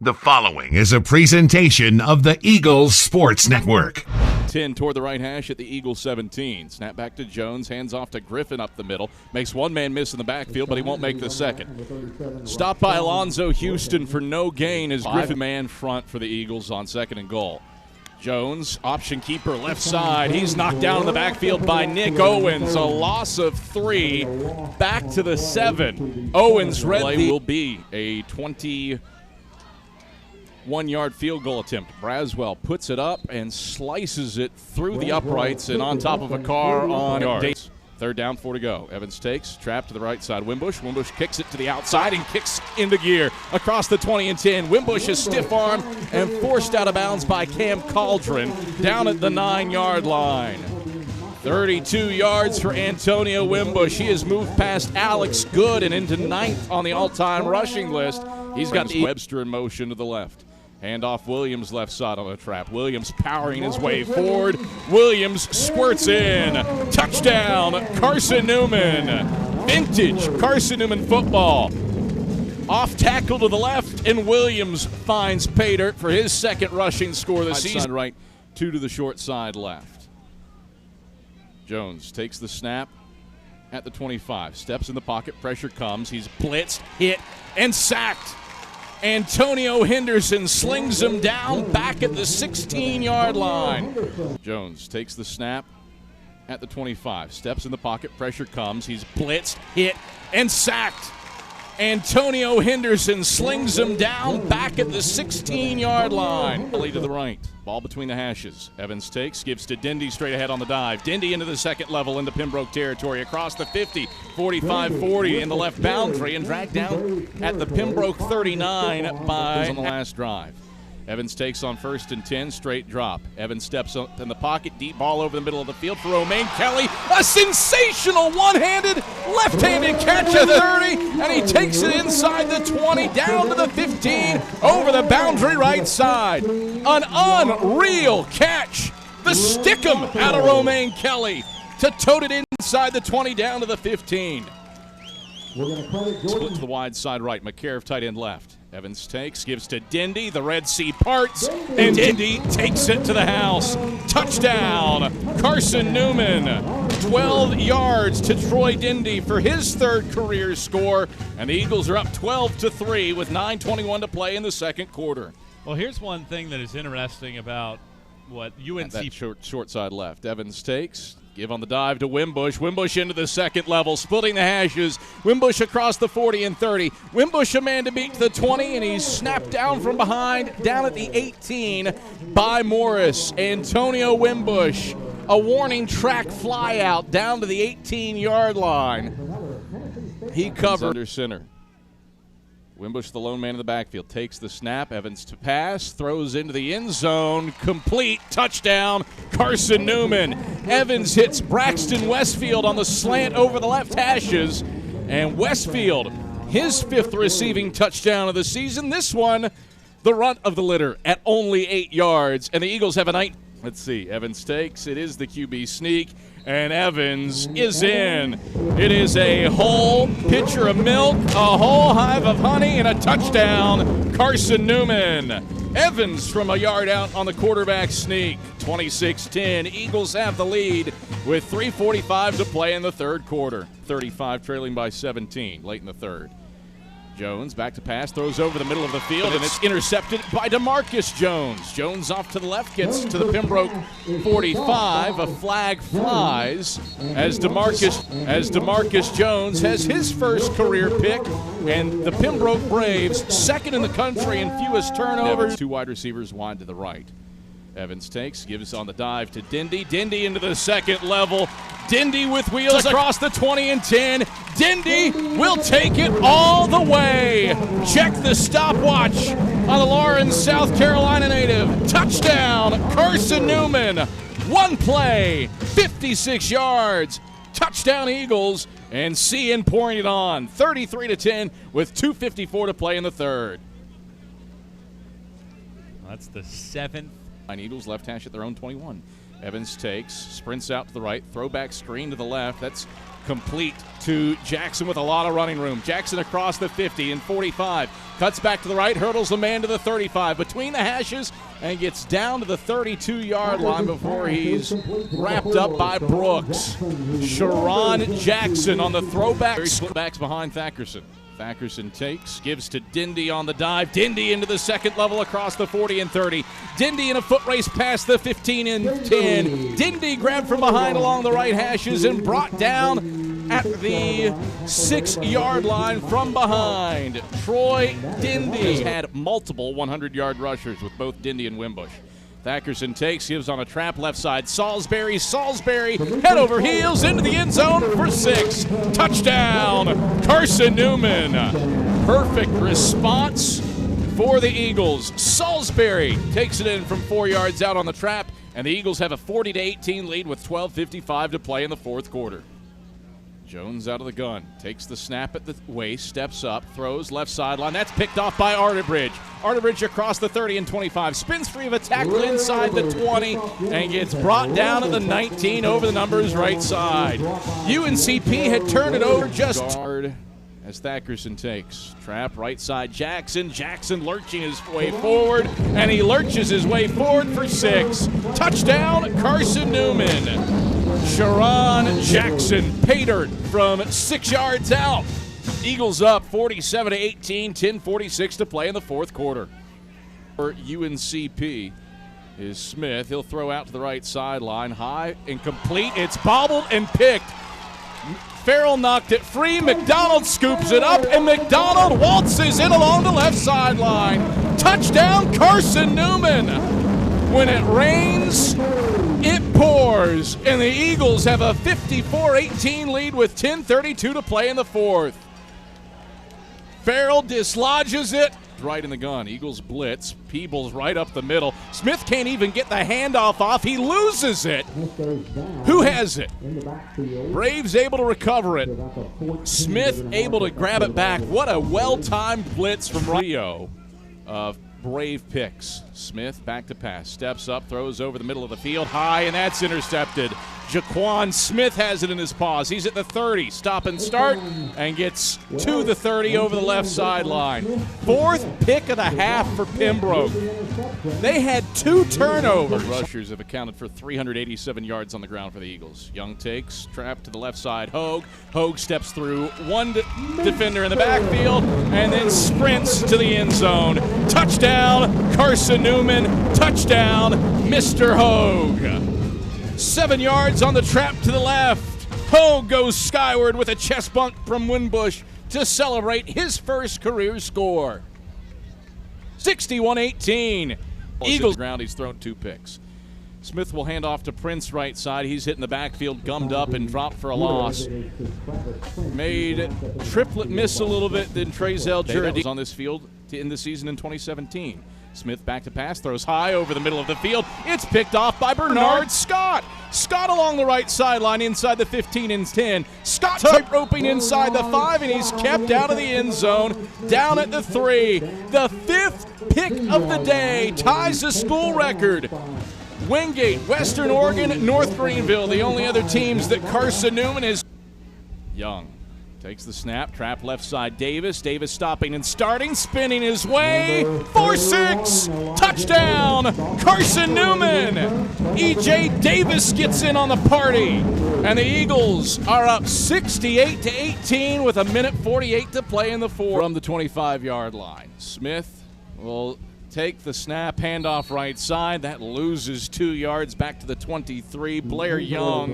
The following is a presentation of the Eagles Sports Network. 10 toward the right hash at the Eagles 17. Snap back to Jones, hands off to Griffin up the middle. Makes one man miss in the backfield, but he won't make the second. Stopped by Alonzo Houston for no gain as Griffin man front for the Eagles on second and goal. Jones, option keeper left side. He's knocked down in the backfield by Nick Owens. A loss of 3. Back to the 7. Owens will be a 21-yard field goal attempt. Braswell puts it up and slices it through the uprights and on top of a car on yards. Third down, 4 to go. Evans takes, trap to the right side. Wimbush kicks it to the outside and kicks into gear across the 20 and 10. Wimbush is stiff-armed and forced out of bounds by Cam Cauldron down at the 9-yard line. 32 yards for Antonio Wimbush. He has moved past Alex Good and into 9th on the all-time rushing list. He's got Webster in motion to the left. Handoff Williams left side on the trap. Williams powering his way forward. Williams squirts in. Touchdown, Carson-Newman. Vintage Carson-Newman football. Off tackle to the left, and Williams finds pay dirt for his second rushing score of the season. Right, 2 to the short side left. Jones takes the snap at the 25. Steps in the pocket, pressure comes. He's blitzed, hit, and sacked. Antonio Henderson slings him down back at the 16-yard line. Jones takes the snap at the 25. Steps in the pocket, pressure comes. He's blitzed, hit, and sacked. Antonio Henderson slings him down back at the 16-yard line. To the right, ball between the hashes. Evans takes, gives to Dindy straight ahead on the dive. Dindy into the second level into Pembroke territory across the 50, 45-40 in the left boundary and dragged down at the Pembroke 39 by on the last drive. Evans takes on 1st and 10, straight drop. Evans steps up in the pocket, deep ball over the middle of the field for Romaine Kelly. A sensational one-handed, left-handed catch at 30, and he takes it inside the 20, down to the 15, over the boundary right side. An unreal catch. The stick'em out of Romaine Kelly to tote it inside the 20, down to the 15. Split to the wide side right, McCarriff tight end left. Evans takes, gives to Dindy, the Red Sea parts, and Dindy takes it to the house. Touchdown, Carson-Newman. 12 yards to Troy Dindy for his 3rd career score, and the Eagles are up 12-3 with 9:21 to play in the second quarter. Well, here's one thing that is interesting about what UNC... That short side left. Evans takes. Give on the dive to Wimbush. Wimbush into the second level, splitting the hashes. Wimbush across the 40 and 30. Wimbush a man to beat to the 20, and he's snapped down from behind, down at the 18 by Morris. Antonio Wimbush, a warning track fly out down to the 18-yard line. He covered under center. Wimbush, the lone man in the backfield, takes the snap. Evans to pass, throws into the end zone. Complete touchdown, Carson-Newman. Evans hits Braxton Westfield on the slant over the left hashes. And Westfield, his 5th receiving touchdown of the season. This one, the runt of the litter at only 8 yards. And the Eagles have a night. Let's see. Evans takes. It is the QB sneak. And Evans is in. It is a whole pitcher of milk, a whole hive of honey, and a touchdown, Carson-Newman. Evans from a yard out on the quarterback sneak. 26-10. Eagles have the lead with 3:45 to play in the third quarter. 35 trailing by 17 late in the third. Jones back to pass, throws over the middle of the field, and it's intercepted by DeMarcus Jones. Jones off to the left, gets to the Pembroke 45. A flag flies as DeMarcus Jones has his first career pick, and the Pembroke Braves, 2nd in the country in fewest turnovers. 2 wide receivers wide to the right. Evans takes, gives on the dive to Dindy. Dindy into the second level. Dindy with wheels across the 20 and 10. Dindy will take it all the way. Check the stopwatch on the Lawrence, South Carolina native. Touchdown, Carson-Newman. One play, 56 yards. Touchdown, Eagles, and CN pouring it on. 33-10 with 2:54 to play in the third. That's the 7th. Eagles left hash at their own 21. Evans takes, sprints out to the right, throwback screen to the left. That's Complete to Jackson with a lot of running room. Jackson across the 50 and 45. Cuts back to the right, hurdles the man to the 35. Between the hashes and gets down to the 32-yard line before he's wrapped up by Brooks. Sharon Jackson on the throwback. Backs behind Thackerson. Thackerson takes, gives to Dindy on the dive. Dindy into the second level across the 40 and 30. Dindy in a foot race past the 15 and 10. Dindy grabbed from behind along the right hashes and brought down at the 6-yard line from behind. Troy Dindy has had multiple 100-yard rushers with both Dindy and Wimbush. Thackerson takes, gives on a trap left side. Salisbury, head over heels into the end zone for 6. Touchdown, Carson-Newman. Perfect response for the Eagles. Salisbury takes it in from 4 yards out on the trap, and the Eagles have a 40-18 lead with 12:55 to play in the fourth quarter. Jones out of the gun, takes the snap at the waist, steps up, throws left sideline. That's picked off by Arterbridge. Arterbridge across the 30 and 25. Spins free of a tackle inside the 20 and gets brought down at the 19 over the numbers right side. UNCP had turned it over just hard as Thackerson takes. Trap right side Jackson. Jackson lurching his way forward, and he lurches his way forward for 6. Touchdown, Carson-Newman. Sharon Jackson pay dirt from 6 yards out. Eagles up 47-18, 10:46 to play in the fourth quarter. For UNCP is Smith. He'll throw out to the right sideline, high and complete. It's bobbled and picked. Farrell knocked it free. McDonald scoops it up, and McDonald waltzes it along the left sideline. Touchdown, Carson-Newman. When it rains, it pours, and the Eagles have a 54-18 lead with 10:32 to play in the fourth. Farrell dislodges it right in the gun. Eagles blitz. Peebles right up the middle. Smith can't even get the handoff off. He loses it. Who has it? Braves able to recover it. Smith able to grab it back. What a well-timed blitz from Rio of Brave picks. Smith back to pass. Steps up, throws over the middle of the field. High, and that's intercepted. Jaquan Smith has it in his paws. He's at the 30. Stop and start, and gets to the 30 over the left sideline. 4th pick of the half for Pembroke. They had 2 turnovers. Rushers have accounted for 387 yards on the ground for the Eagles. Young takes, trap to the left side. Hogue steps through one defender in the backfield and then sprints to the end zone. Touchdown, Carson-Newman. Touchdown, Mr. Hogue. 7 yards on the trap to the left. Hogue goes skyward with a chest bump from Wimbush to celebrate his first career score. 61-18. Eagles ground, he's thrown 2 picks. Smith will hand off to Prince right side. He's hitting the backfield, gummed up and dropped for a loss. Made triplet miss a little bit, then Trezell Juradine on this field to end the season in 2017. Smith back to pass, throws high over the middle of the field. It's picked off by Bernard Scott. Scott along the right sideline inside the 15 and 10. Scott tight-roping inside the 5, and he's kept out of the end zone, down at the 3. The 5th pick of the day ties the school record. Wingate, Western Oregon, North Greenville, the only other teams that Carson-Newman is. Young takes the snap, trap left side Davis. Davis stopping and starting, spinning his way. 4-6, touchdown, Carson-Newman. E.J. Davis gets in on the party, and the Eagles are up 68-18 with 1:48 to play in the fourth. From the 25-yard line, Smith will take the snap, handoff right side. That loses 2 yards back to the 23. Blair Young